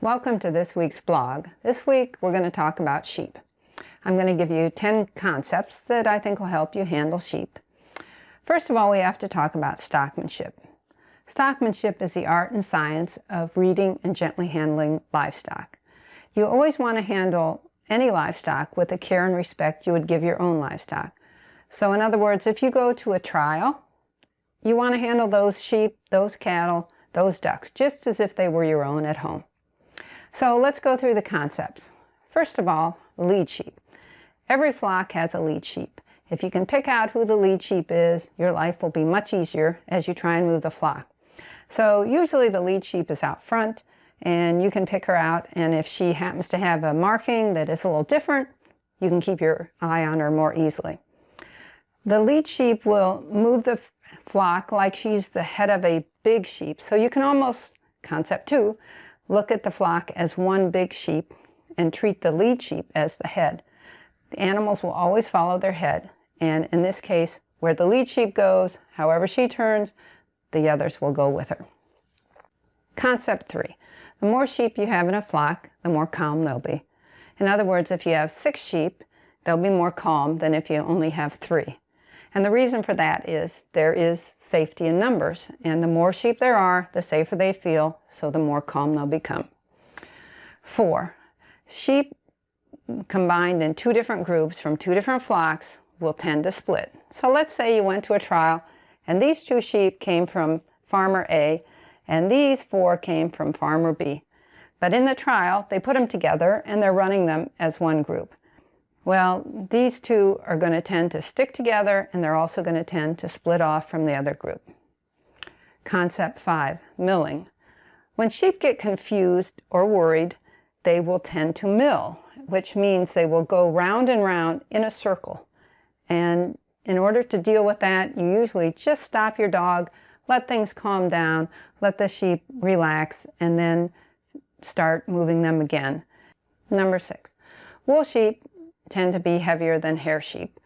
Welcome to this week's blog. This week we're going to talk about sheep. I'm going to give you 10 concepts that I think will help you handle sheep. First of all, we have to talk about stockmanship. Stockmanship is the art and science of reading and gently handling livestock. You always want to handle any livestock with the care and respect you would give your own livestock. So in other words, if you go to a trial, you want to handle those sheep, those cattle, those ducks, just as if they were your own at home. So let's go through the concepts. First of all, lead sheep. Every flock has a lead sheep. If you can pick out who the lead sheep is, your life will be much easier as you try and move the flock. So usually the lead sheep is out front, and you can pick her out, and if she happens to have a marking that is a little different, you can keep your eye on her more easily. The lead sheep will move the flock like she's the head of a big sheep. So you can almost, concept 2, look at the flock as one big sheep and treat the lead sheep as the head. The animals will always follow their head, and in this case, where the lead sheep goes, however she turns, the others will go with her. Concept 3. The more sheep you have in a flock, the more calm they'll be. In other words, if you have 6 sheep, they'll be more calm than if you only have 3. And the reason for that is there is safety in numbers, and the more sheep there are, the safer they feel, so the more calm they'll become. 4. Sheep combined in 2 different groups from 2 different flocks will tend to split. So let's say you went to a trial, and these 2 sheep came from farmer A, and these 4 came from farmer B. But in the trial, they put them together, and they're running them as one group. Well, these 2 are going to tend to stick together, and they're also going to tend to split off from the other group. Concept 5, milling. When sheep get confused or worried, they will tend to mill, which means they will go round and round in a circle. And in order to deal with that, you usually just stop your dog, let things calm down, let the sheep relax, and then start moving them again. Number 6, wool sheep tend to be heavier than hair sheep.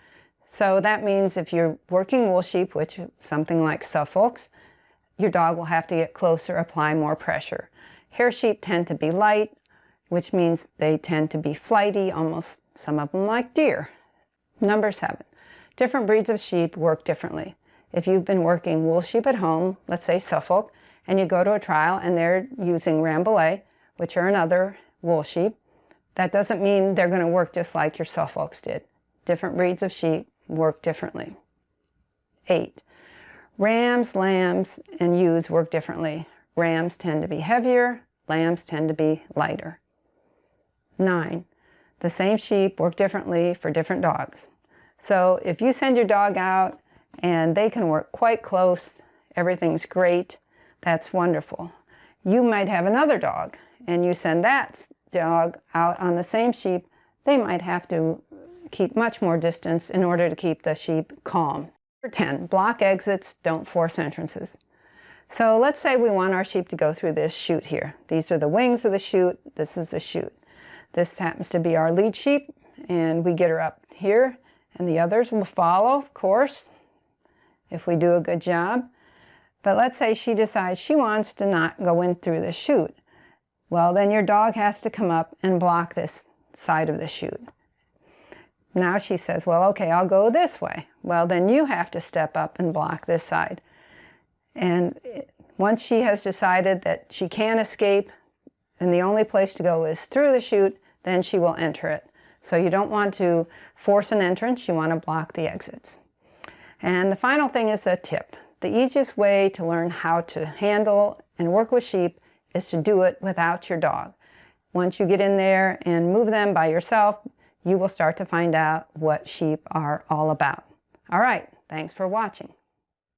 So that means if you're working wool sheep, which is something like Suffolk's, your dog will have to get closer, apply more pressure. Hair sheep tend to be light, which means they tend to be flighty, almost some of them like deer. Number 7, different breeds of sheep work differently. If you've been working wool sheep at home, let's say Suffolk, and you go to a trial and they're using Rambouillet, which are another wool sheep, that doesn't mean they're going to work just like your Suffolks did. Different breeds of sheep work differently. 8, rams, lambs, and ewes work differently. Rams tend to be heavier, lambs tend to be lighter. 9, the same sheep work differently for different dogs. So if you send your dog out and they can work quite close, everything's great, that's wonderful. You might have another dog and you send that dog out on the same sheep, they might have to keep much more distance in order to keep the sheep calm. Number 10, block exits, don't force entrances. So let's say we want our sheep to go through this chute here. These are the wings of the chute, this is the chute. This happens to be our lead sheep, and we get her up here, and the others will follow, of course, if we do a good job. But let's say she decides she wants to not go in through the chute. Well, then your dog has to come up and block this side of the chute. Now she says, well, okay, I'll go this way. Well, then you have to step up and block this side. And once she has decided that she can't escape and the only place to go is through the chute, then she will enter it. So you don't want to force an entrance, you want to block the exits. And the final thing is a tip. The easiest way to learn how to handle and work with sheep is to do it without your dog. Once you get in there and move them by yourself, you will start to find out what sheep are all about. All right, thanks for watching.